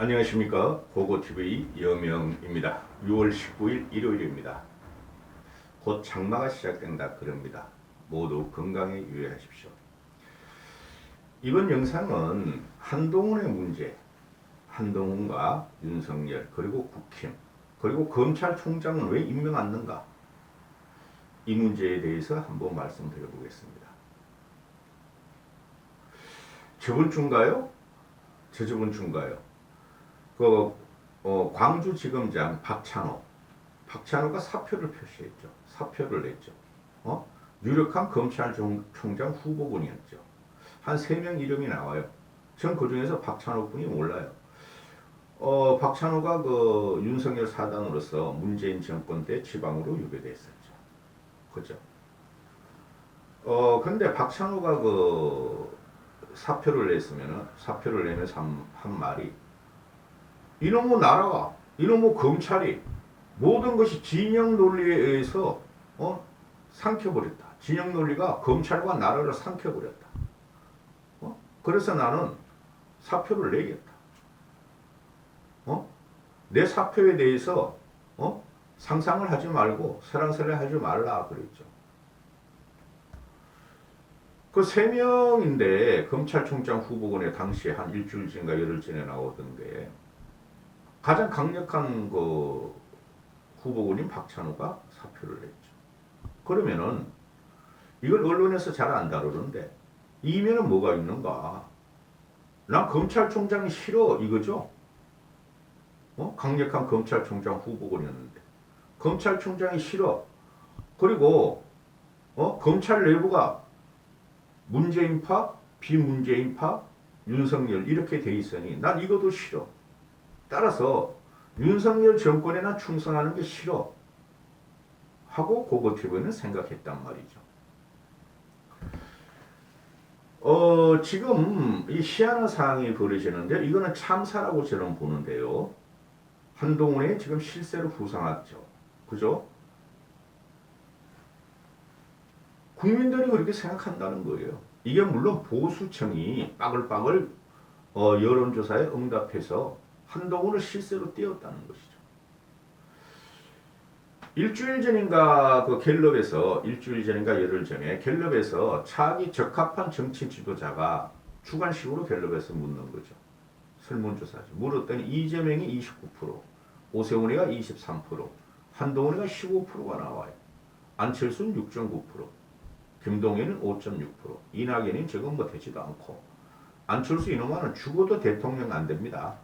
안녕하십니까. 고고TV 여명입니다. 6월 19일 일요일입니다. 곧 장마가 시작된다 그럽니다. 모두 건강에 유의하십시오. 이번 영상은 한동훈의 문제, 한동훈과 윤석열 그리고 국힘 그리고 검찰총장은 왜 임명 안 하는가, 이 문제에 대해서 한번 말씀드려 보겠습니다. 저번 주인가요? 저저번 주인가요? 광주지검장 박찬호가 사표를 표시했죠. 사표를 냈죠. 유력한 검찰총장 후보군이었죠. 한 3명 이름이 나와요. 전 그 중에서 박찬호 분이 몰라요. 박찬호가 윤석열 사단으로서 문재인 정권 때 지방으로 유배됐었죠. 그죠? 근데 박찬호가 사표를 내면서 한 말이, 이놈의 나라가, 이놈의 검찰이 모든 것이 진영 논리에 의해서 삼켜버렸다. 진영 논리가 검찰과 나라를 삼켜버렸다. 그래서 나는 사표를 내겠다. 내 사표에 대해서 상상을 하지 말고 설랑설레 하지 말라 그랬죠. 그 3명인데 검찰총장 후보군에 당시에 한 일주일 전인가 열흘 전에 나오던데, 가장 강력한 후보군인 박찬호가 사표를 냈죠. 그러면은 이걸 언론에서 잘 안 다루는데 이면은 뭐가 있는가? 난 검찰총장이 싫어 이거죠. 강력한 검찰총장 후보군이었는데 검찰총장이 싫어. 그리고 검찰 내부가 문재인파, 비문재인파, 윤석열 이렇게 돼 있으니 난 이것도 싫어. 따라서 윤석열 정권에 난 충성하는 게 싫어 하고 고고TV는 생각했단 말이죠. 지금 이 희한한 상황이 벌어지는데 이거는 참사라고 저는 보는데요. 한동훈이 지금 실세로 부상했죠. 그죠? 국민들이 그렇게 생각한다는 거예요. 이게 물론 보수청이 빠글빠글 여론조사에 응답해서 한동훈을 실세로 띄웠다는 것이죠. 일주일 전인가 열흘 전에 갤럽에서 차기 적합한 정치 지도자가 주관식으로 갤럽에서 묻는 거죠. 설문조사죠. 물었더니 이재명이 29%, 오세훈이가 23%, 한동훈이가 15%가 나와요. 안철수는 6.9%, 김동연은 5.6%, 이낙연은 적응 못하지도 않고, 안철수 이놈아는 죽어도 대통령 안 됩니다.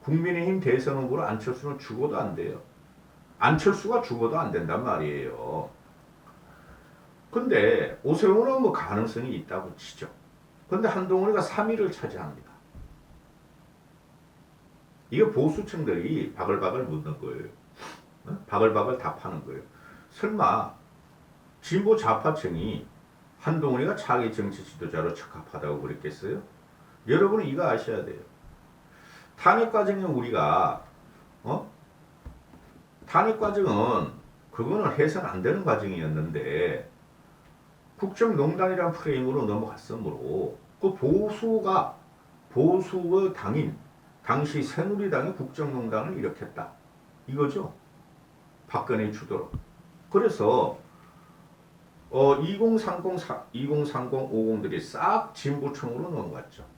국민의힘 대선 후보로 안철수는 죽어도 안 돼요. 안철수가 죽어도 안 된단 말이에요. 근데 오세훈은 가능성이 있다고 치죠. 근데 한동훈이가 3위를 차지합니다. 이게 보수층들이 바글바글 묻는 거예요. 바글바글 답하는 거예요. 설마 진보 좌파층이 한동훈이가 차기 정치 지도자로 적합하다고 그랬겠어요? 여러분은 이거 아셔야 돼요. 탄핵 과정에 우리가 탄핵 과정은 그거는 해서는 안 되는 과정이었는데 국정농단이란 프레임으로 넘어갔으므로 그 보수의 당인 당시 새누리당이 국정농단을 일으켰다 이거죠. 박근혜 주도로. 그래서 2030, 50들이 싹 진보층으로 넘어갔죠.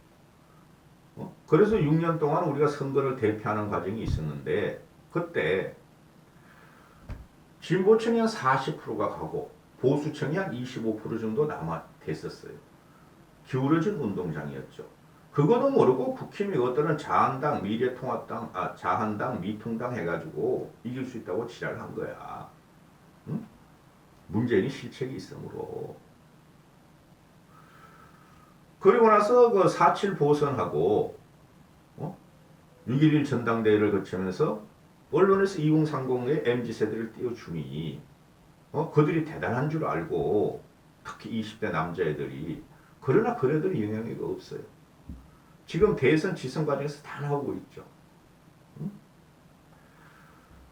그래서 6년 동안 우리가 선거를 대표하는 과정이 있었는데 그때 진보층이 한 40%가 가고 보수층이 한 25% 정도 됐었어요. 기울어진 운동장이었죠. 그거도 모르고 국힘이 어떤 자한당, 미래통합당, 자한당, 미통당 해가지고 이길 수 있다고 지랄한 거야. 응? 문재인이 실책이 있으므로. 그리고 나서 4.7 보선하고 6.11 전당대회를 거치면서 언론에서 2030의 MZ세대를 띄워주니 그들이 대단한 줄 알고, 특히 20대 남자애들이. 그러나 그래도 영향이 없어요. 지금 대선 지선 과정에서 다 나오고 있죠.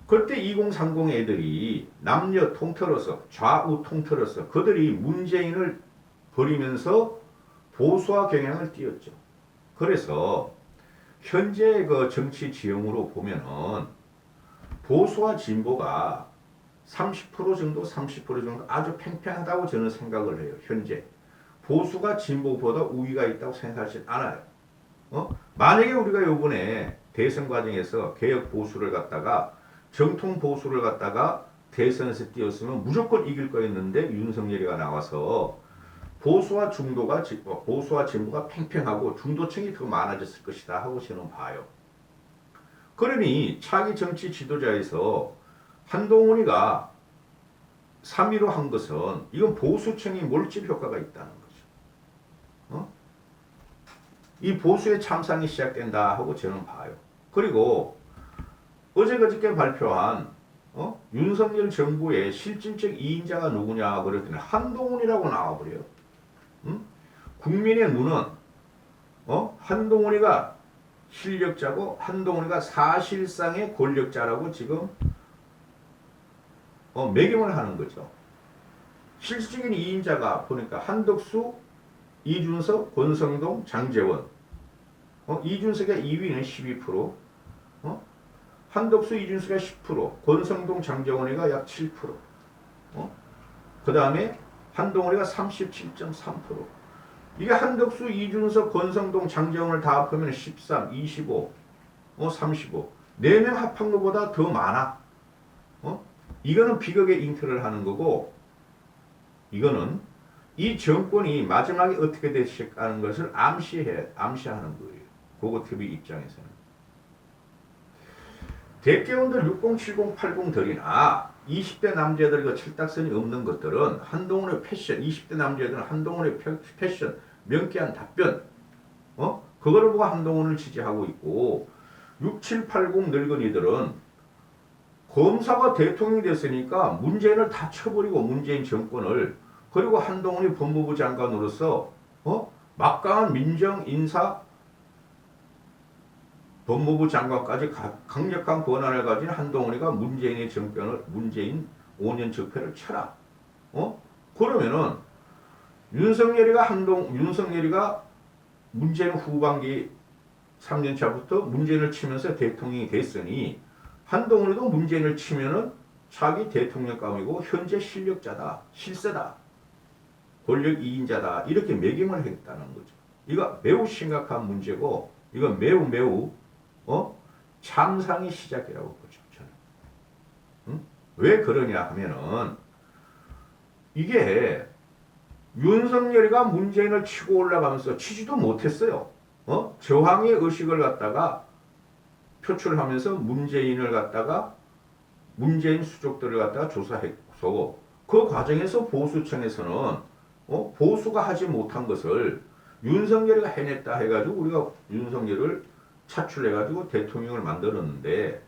그때 2030 애들이 남녀 통틀어서 좌우 통틀어서 그들이 문재인을 버리면서 보수화 경향을 띄웠죠. 그래서 현재 그 정치 지형으로 보면은 보수와 진보가 30% 정도, 30% 정도 아주 팽팽하다고 저는 생각을 해요. 현재 보수가 진보보다 우위가 있다고 생각하지 않아요. 만약에 우리가 이번에 대선 과정에서 개혁 보수를 갖다가 정통 보수를 갖다가 대선에서 띄웠으면 무조건 이길 거였는데 윤석열이가 나와서 보수와 진보가 팽팽하고 중도층이 더 많아졌을 것이다 하고 저는 봐요. 그러니 차기 정치 지도자에서 한동훈이가 3위로 한 것은 이건 보수층이 몰집 효과가 있다는 거죠. 이 보수의 참상이 시작된다 하고 저는 봐요. 그리고 어제 그저께 발표한 윤석열 정부의 실질적 이인자가 누구냐 그랬더니 한동훈이라고 나와버려요. 국민의 눈은 한동훈이가 실력자고 한동훈이가 사실상의 권력자라고 지금 매김을 하는 거죠. 실질적인 이인자가 보니까 한덕수, 이준석, 권성동, 장제원. 이준석의 2위는 12%, 한덕수, 이준석이 10%, 권성동, 장제원이가 약 7%, 그 다음에 한동훈이가 37.3%. 이게 한덕수, 이준석, 권성동, 장제원을 다 합하면 13, 25, 35. 4명 합한 것보다 더 많아. 이거는 비극의 잉태를 하는 거고, 이거는 이 정권이 마지막에 어떻게 되실까하는 것을 암시하는 거예요. 고고TV 입장에서는. 대개원들 60, 70, 80들이나 20대 남자들 그 철딱선이 없는 것들은 한동훈의 패션, 20대 남자들은 한동훈의 패션, 명쾌한 답변, 그거를 보고 한동훈을 지지하고 있고, 6, 7, 80 늙은이들은 검사가 대통령이 됐으니까 문재인을 다 쳐버리고 문재인 정권을, 그리고 한동훈이 법무부 장관으로서 막강한 민정 인사 법무부 장관까지 강력한 권한을 가진 한동훈이가 문재인의 정권을, 문재인 5년 적폐를 쳐라. 그러면은 윤석열이가 문재인 후반기 3년 차부터 문재인을 치면서 대통령이 됐으니 한동훈이도 문재인을 치면은 차기 대통령감이고 현재 실력자다, 실세다, 권력 2인자다 이렇게 매김을 했다는 거죠. 이거 매우 심각한 문제고 이건 매우 참상의 시작이라고 보죠. 저는. 왜 그러냐 하면은 이게 윤석열이가 문재인을 치고 올라가면서 치지도 못했어요. 저항의 의식을 갖다가 표출하면서 문재인 수족들을 갖다가 조사했고 그 과정에서 보수층에서는 보수가 하지 못한 것을 윤석열이가 해냈다 해가지고 우리가 윤석열을 차출해가지고 대통령을 만들었는데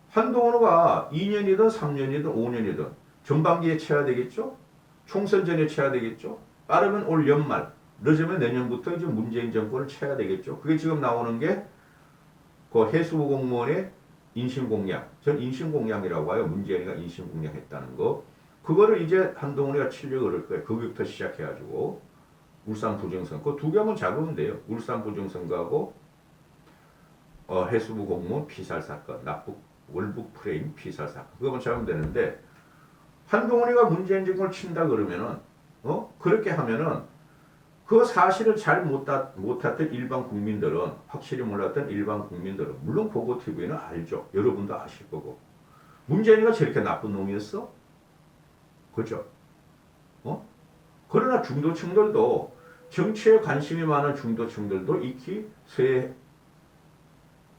한동훈가 2년이든 3년이든 5년이든 전반기에 쳐야 되겠죠? 총선 전에 쳐야 되겠죠? 빠르면 올 연말, 늦으면 내년부터 이제 문재인 정권을 쳐야 되겠죠? 그게 지금 나오는 게 그 해수부 공무원의 인신공약, 전 인신공약이라고 해요. 문재인이가 인신공약했다는 거. 그거를 이제 한동훈이가 치려고 그럴 거예요. 거기부터 시작해가지고 울산 부정선거 그 두 개만 잡으면 돼요. 울산 부정선거하고 해수부 공무원 피살 사건, 월북 프레임 피살 사건 그거만 잡으면 되는데 한동훈이가 문재인 정권을 친다 그러면은 그렇게 하면은 그 사실을 잘 못했던 일반 국민들은 확실히 몰랐던 일반 국민들은 물론 고고TV는 알죠. 여러분도 아실 거고 문재인이가 저렇게 나쁜 놈이었어? 그죠? 그러나 중도층들도 정치에 관심이 많은 중도층들도 익히 새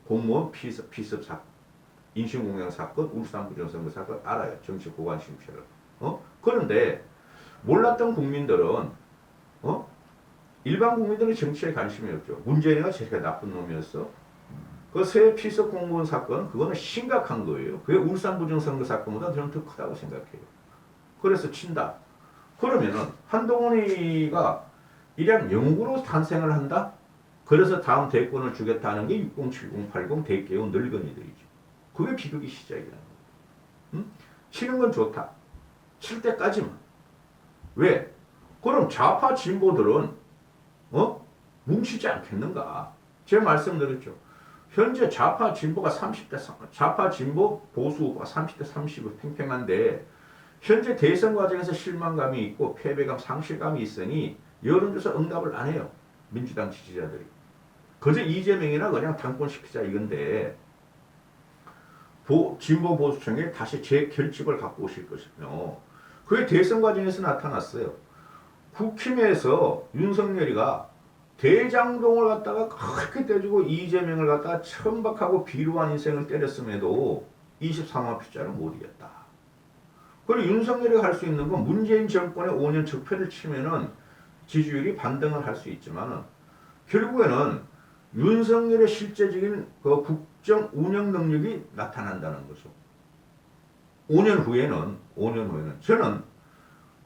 공무원 피습 사건, 인신공양 사건, 울산 부정선거 사건 알아요. 정치 고관 심표를. 그런데 몰랐던 국민들은 일반 국민들은 정치에 관심이 없죠. 문재인이가 저렇게 나쁜 놈이었어. 그 새 피습 공무원 사건 그거는 심각한 거예요. 그게 울산 부정선거 사건보다 저는 더 크다고 생각해요. 그래서 친다. 그러면은 한동훈이가 일양 영구로 탄생을 한다? 그래서 다음 대권을 주겠다는 게 60, 70, 80 대개운 늙은이들이죠. 그게 비극의 시작이라는 거예요. 치는 건 좋다. 칠 때까지만. 왜? 그럼 좌파 진보들은 뭉치지 않겠는가? 제가 말씀드렸죠. 현재 좌파 진보가 30대 좌파 진보 보수 우파 30대 30은 팽팽한데 현재 대선 과정에서 실망감이 있고 패배감 상실감이 있으니 여론조사 응답을 안 해요. 민주당 지지자들이. 그저 이재명이나 그냥 당권시키자 이건데 진보 보수층에 다시 재결집을 갖고 오실 것이며 그게 대선 과정에서 나타났어요. 국힘에서 윤석열이가 대장동을 갖다가 그렇게 떼주고 이재명을 갖다가 천박하고 비루한 인생을 때렸음에도 23만 표짜를 못 이겼다. 그리고 윤석열이가 할 수 있는 건 문재인 정권의 5년 적폐를 치면은 지지율이 반등을 할 수 있지만은 결국에는 윤석열의 실제적인 그 국정 운영 능력이 나타난다는 거죠. 5년 후에는 저는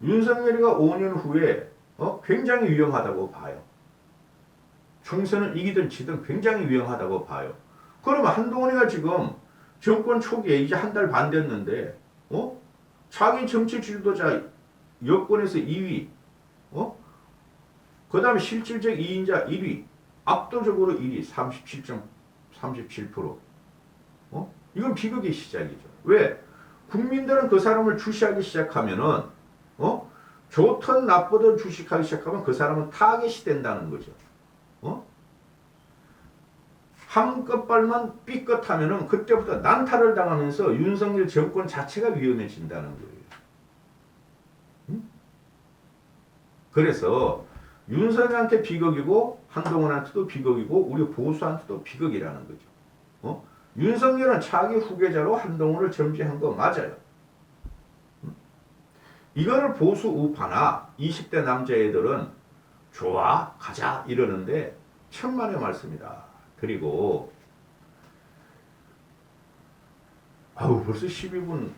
윤석열이가 5년 후에 굉장히 위험하다고 봐요. 총선을 이기든 지든 굉장히 위험하다고 봐요. 그러면 한동훈이가 지금 정권 초기에 이제 한 달 반 됐는데 자기 정치 지도자 여권에서 2위 그 다음에 실질적 2인자 1위 압도적으로 1위 37% 이건 비극의 시작이죠. 왜? 국민들은 그 사람을 주시하기 시작하면은 좋든 나쁘든 주식하기 시작하면 그 사람은 타겟이 된다는 거죠. 한 끝발만 삐끗하면은 그때부터 난타를 당하면서 윤석열 정권 자체가 위험해진다는 거예요. 그래서 윤석열한테 비극이고 한동훈한테도 비극이고 우리 보수한테도 비극이라는 거죠. 윤석열은 차기 후계자로 한동훈을 점지한 거 맞아요. 이거를 보수 우파나 20대 남자애들은 좋아 가자 이러는데 천만의 말씀이다. 그리고 벌써 12분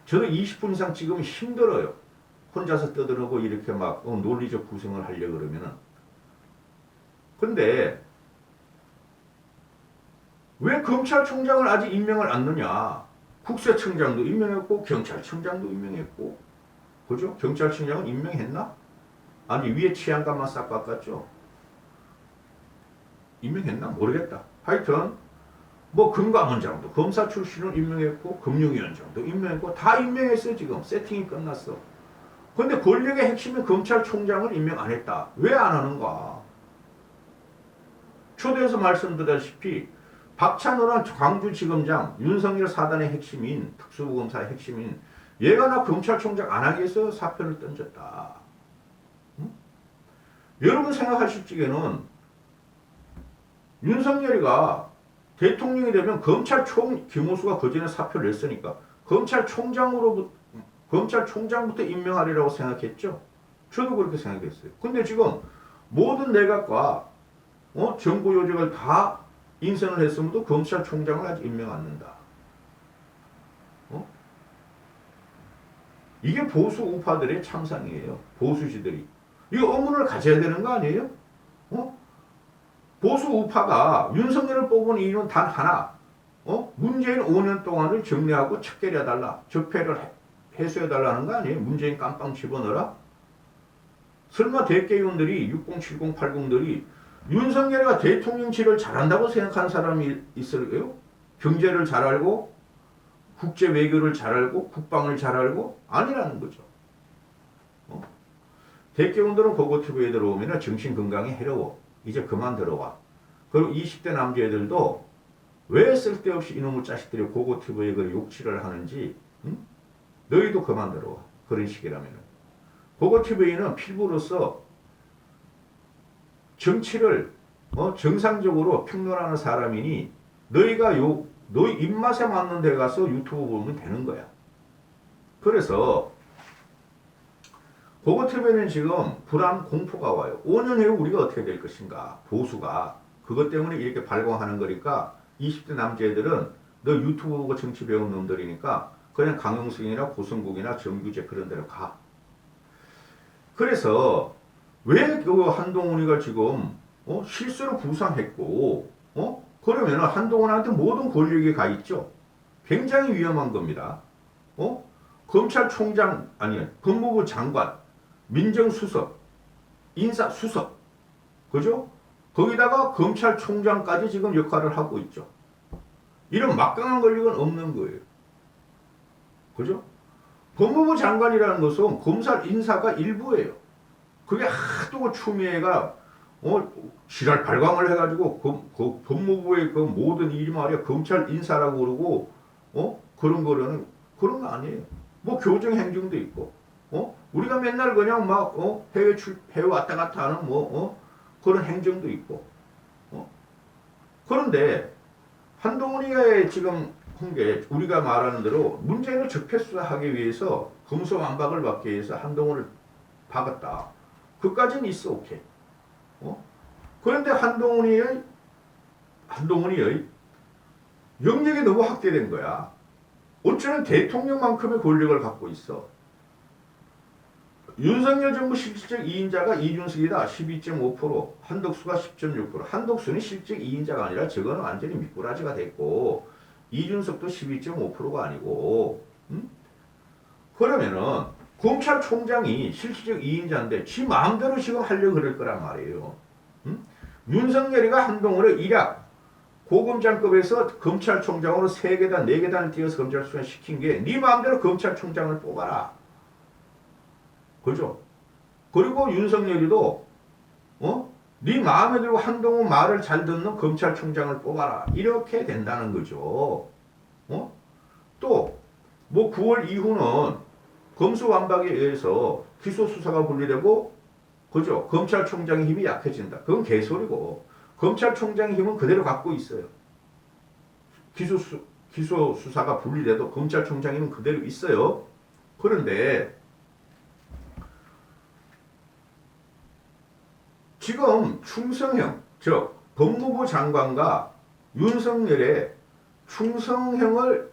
저도 20분 이상 찍으면 힘들어요. 혼자서 떠들고 이렇게 막 논리적 구성을 하려고 그러면은 근데 왜 검찰총장을 아직 임명을 안 넣냐? 국세청장도 임명했고 경찰청장도 임명했고 그죠? 경찰청장은 임명했나? 아니 위에 치안감만 싹 바꿨죠? 임명했나? 모르겠다. 하여튼 뭐 금감원장도 검사 출신을 임명했고 금융위원장도 임명했고 다 임명했어요. 지금 세팅이 끝났어. 근데 권력의 핵심인 검찰총장을 임명 안 했다. 왜 안 하는가? 초대에서 말씀드렸다시피 박찬호란 광주지검장 윤석열 사단의 핵심인 특수부검사의 핵심인 얘가 나 검찰총장 안 하기 위해서 사표를 던졌다. 응? 여러분 생각하실 적에는 윤석열이가 대통령이 되면 검찰총 김호수가 그전에 사표를 냈으니까 검찰총장부터 임명하리라고 생각했죠. 저도 그렇게 생각했어요. 근데 지금 모든 내각과 정부 요직을 다 인선을 했음에도 검찰총장을 아직 임명 안 한다. 이게 보수 우파들의 참상이에요. 보수지들이. 이거 의문을 가져야 되는 거 아니에요? 보수 우파가 윤석열을 뽑은 이유는 단 하나. 문재인 5년 동안을 정리하고 척결해달라. 적폐를 해소해달라는 거 아니에요? 문재인 깜빵 집어넣어라? 설마 대개의원들이 60, 70, 80들이 윤석열이가 대통령실을 잘한다고 생각하는 사람이 있을까요? 경제를 잘 알고 국제 외교를 잘 알고 국방을 잘 알고 아니라는 거죠. 대개의원들은 고고TV에 들어오면 정신 건강에 해로워. 이제 그만 들어와. 그리고 20대 남자애들도 왜 쓸데없이 이놈의 자식들이 고고TV에 그 욕치를 하는지 너희도 그만 들어와. 그런 식이라면 고고TV는 필부로서 정치를 정상적으로 평론하는 사람이니 너희 입맛에 맞는 데 가서 유튜브 보면 되는 거야. 그래서 고고TV는 지금 불안 공포가 와요. 5년 후에 우리가 어떻게 될 것인가. 보수가 그것 때문에 이렇게 발광하는 거니까 20대 남자애들은 너 유튜브 보고 정치 배운 놈들이니까 그냥 강용석이나 고성국이나 정규제 그런 데로 가. 그래서 왜 그 한동훈이가 지금 실수로 부상했고 그러면 한동훈한테 모든 권력이 가 있죠. 굉장히 위험한 겁니다. 검찰총장 아니 법무부 장관 민정수석 인사수석 그죠? 거기다가 검찰총장까지 지금 역할을 하고 있죠. 이런 막강한 권력은 없는 거예요. 그죠? 법무부 장관이라는 것은 검찰 인사가 일부예요. 그게 하도 추미애가 지랄 발광을 해가지고 그 법무부의 그 모든 일이 말이야 검찰 인사라고 그러고 그런 거는 그런 거 아니에요. 뭐 교정 행정도 있고 우리가 맨날 그냥 막 해외 왔다 갔다 하는 그런 행정도 있고 그런데 한동훈이가 지금 한 게 우리가 말하는 대로 문재인을 적폐수사하기 위해서 금소완박을 받기 위해서 한동훈을 박았다. 그까지는 있어 오케이. 그런데 한동훈이의 영역이 너무 확대된 거야. 어쩌면 대통령만큼의 권력을 갖고 있어. 윤석열 정부 실질적 2인자가 이준석이다. 12.5%, 한덕수가 10.6%. 한덕수는 실질 2인자가 아니라 저거는 완전히 미꾸라지가 됐고 이준석도 12.5%가 아니고 그러면은 검찰총장이 실질적 2인자인데 지 마음대로 지금 하려고 그럴 거란 말이에요. 윤석열이가 한동훈을 일약 고검장급에서 검찰총장으로 3계단 4계단을 띄어서 검찰총장 시킨 게 네 마음대로 검찰총장을 뽑아라. 그죠? 그리고 윤석열이도 네 마음에 들고 한동훈 말을 잘 듣는 검찰총장을 뽑아라. 이렇게 된다는 거죠. 또 뭐 9월 이후는 검수완박에 의해서 기소수사가 분리되고 그죠? 검찰총장의 힘이 약해진다. 그건 개소리고 검찰총장의 힘은 그대로 갖고 있어요. 기소수사가 분리돼도 검찰총장 힘은 그대로 있어요. 그런데 지금 충성형, 즉 법무부 장관과 윤석열의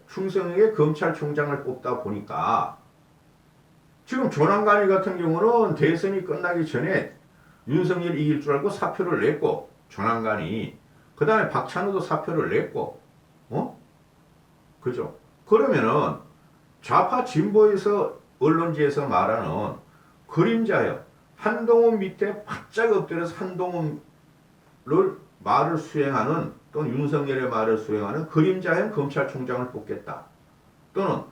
충성형의 검찰총장을 뽑다 보니까 지금 조남관이 같은 경우는 대선이 끝나기 전에 윤석열이 이길 줄 알고 사표를 냈고 조남관이 그 다음에 박찬호도 사표를 냈고 그죠? 그러면은 좌파 진보에서 언론지에서 말하는 그림자형 한동훈 밑에 바짝 엎드려서 한동훈을 말을 수행하는 또는 윤석열의 말을 수행하는 그림자형 검찰총장을 뽑겠다. 또는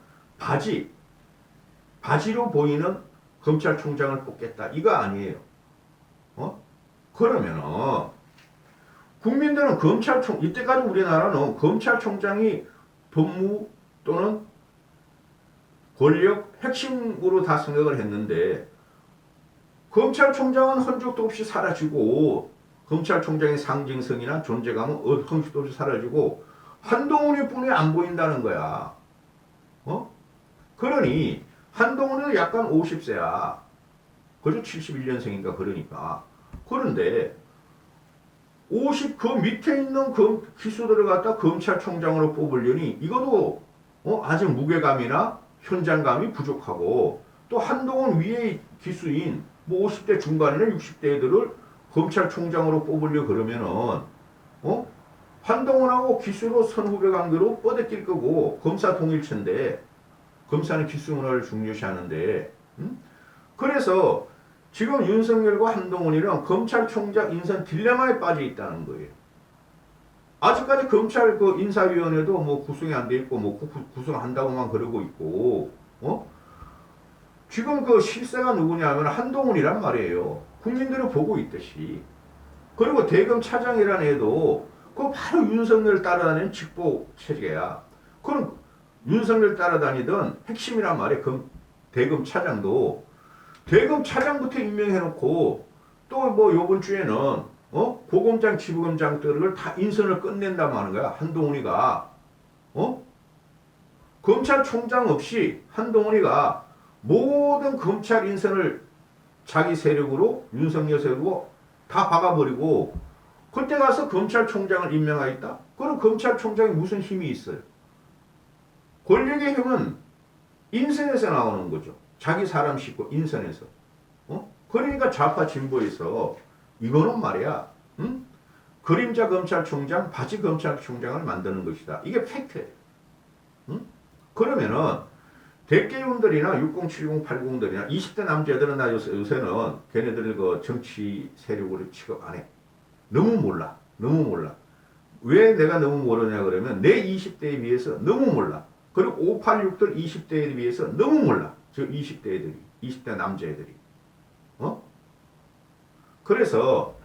바지로 보이는 검찰총장을 뽑겠다. 이거 아니에요. 그러면은 국민들은 이때까지 우리나라는 검찰총장이 법무 또는 권력 핵심으로 다 생각을 했는데 검찰총장은 흔적도 없이 사라지고 검찰총장의 상징성이나 존재감은 흔적도 없이 사라지고 한동훈이 뿐이 안 보인다는 거야. 그러니 한동훈은 약간 50세야. 그죠? 71년생인가 그러니까. 그런데 그 밑에 있는 기수들을 갖다 검찰총장으로 뽑으려니 이것도 아직 무게감이나 현장감이 부족하고 또 한동훈 위에 기수인 50대 중반이나 60대 애들을 검찰총장으로 뽑으려 그러면은 한동훈하고 기수로 선후배 관계로 뻗어낄 거고 검사 동일체인데 검사는 기수 문화를 중요시하는데 그래서 지금 윤석열과 한동훈이랑 검찰총장 인선 딜레마에 빠져 있다는 거예요. 아직까지 검찰 인사위원회도 구성이 안 돼 있고 구성한다고만 그러고 있고 지금 실세가 누구냐면 한동훈이란 말이에요. 국민들이 보고 있듯이. 그리고 대검 차장이라는 애도 바로 윤석열 따라다니는 직보 체제야. 그럼 윤석열 따라다니던 핵심이란 말이에요. 대검 차장도 대검 차장부터 임명해놓고 또 요번 주에는 고검장 지부검장들을 다 인선을 끝낸다고 하는 거야. 한동훈이가 검찰총장 없이 한동훈이가 모든 검찰 인선을 자기 세력으로 윤석열 세력으로 다 박아버리고 그때 가서 검찰총장을 임명하겠다? 그럼 검찰총장이 무슨 힘이 있어요? 권력의 힘은 인선에서 나오는 거죠. 자기 사람 싣고 인선에서. 그러니까 좌파 진보에서 이거는 말이야. 그림자 검찰총장, 바지 검찰총장을 만드는 것이다. 이게 팩트예요. 그러면은 대개운들이나 60, 70, 80들이나 20대 남자들은 요새는 걔네들 정치 세력으로 취급 안 해. 너무 몰라. 너무 몰라. 왜 내가 너무 모르냐 그러면 내 20대에 비해서 너무 몰라. 그리고 586들 20대에 비해서 너무 몰라. 저 20대 애들이. 20대 남자애들이. 어? 그래서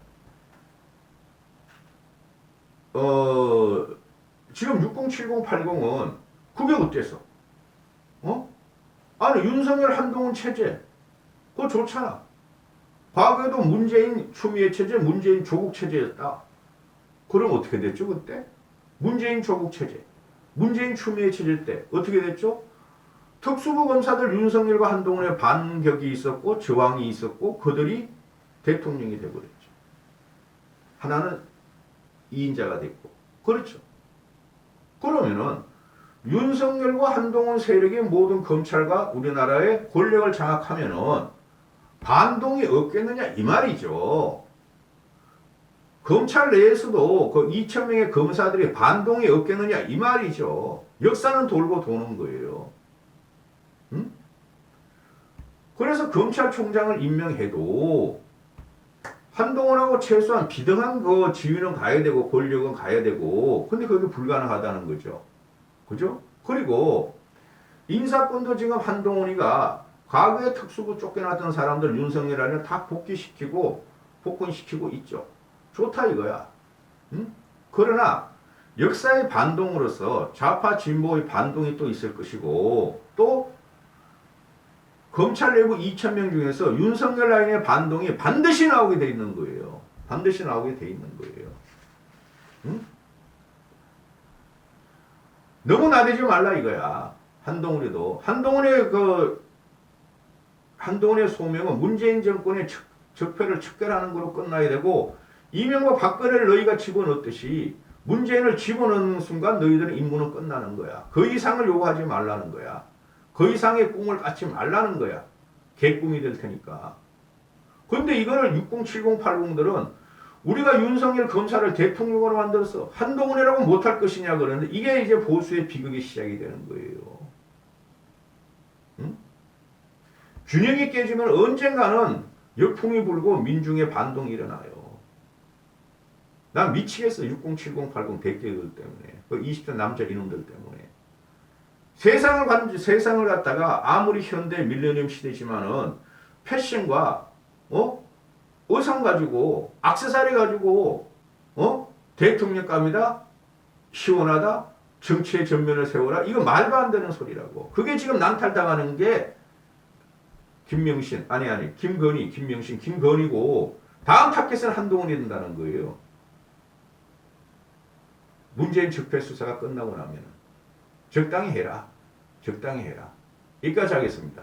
지금 607080은 그게 어때서? 어? 아니 윤석열 한동훈 체제 그거 좋잖아. 과거에도 문재인 추미애 체제, 문재인 조국 체제였다. 그럼 어떻게 됐죠 그때? 문재인 조국 체제, 문재인 추미애 체제 때 어떻게 됐죠? 특수부 검사들 윤석열과 한동훈의 반격이 있었고 저항이 있었고 그들이 대통령이 되버렸죠. 하나는 2인자가 됐고. 그렇죠. 그러면은 윤석열과 한동훈 세력이 모든 검찰과 우리나라의 권력을 장악하면은 반동이 없겠느냐 이 말이죠. 검찰 내에서도 그 2,000명의 검사들이 반동이 없겠느냐 이 말이죠. 역사는 돌고 도는 거예요. 응? 그래서 검찰총장을 임명해도 한동훈하고 최소한 비등한 그 지위는 가야 되고 권력은 가야 되고 근데 그게 불가능하다는 거죠. 그죠? 그리고 인사권도 지금 한동훈이가 과거에 특수부 쫓겨났던 사람들 윤석열이랑 다 복귀시키고 복권시키고 있죠. 좋다 이거야. 응? 그러나 역사의 반동으로서 좌파 진보의 반동이 또 있을 것이고 또 검찰 내부 2,000명 중에서 윤석열 라인의 반동이 반드시 나오게 돼 있는 거예요. 반드시 나오게 돼 있는 거예요. 응? 너무 나대지 말라 이거야. 한동훈이도. 한동훈의 소명은 문재인 정권의 적폐를 척결하는 거로 끝나야 되고 이명박 박근혜를 너희가 집어넣듯이 문재인을 집어넣는 순간 너희들의 임무는 끝나는 거야. 그 이상을 요구하지 말라는 거야. 그 이상의 꿈을 갖지 말라는 거야. 개꿈이 될 테니까. 근데 이거를 607080들은 우리가 윤석열 검사를 대통령으로 만들어서 한동훈이라고 못할 것이냐 그러는데 이게 이제 보수의 비극이 시작이 되는 거예요. 응? 균형이 깨지면 언젠가는 역풍이 불고 민중의 반동이 일어나요. 난 미치겠어. 607080 대개들 때문에. 그 20대 남자 이놈들 때문에. 세상을 갖다가 아무리 현대 밀레니엄 시대지만은 패션과 의상 가지고 액세서리 가지고 대통령감이다 시원하다 정치의 전면을 세워라 이거 말도 안 되는 소리라고. 그게 지금 난탈당하는 게 김명신 김건희 김명신 김건희고 다음 타겟은 한동훈이 된다는 거예요. 문재인 적폐 수사가 끝나고 나면 적당히 해라. 적당히 해라. 여기까지 하겠습니다.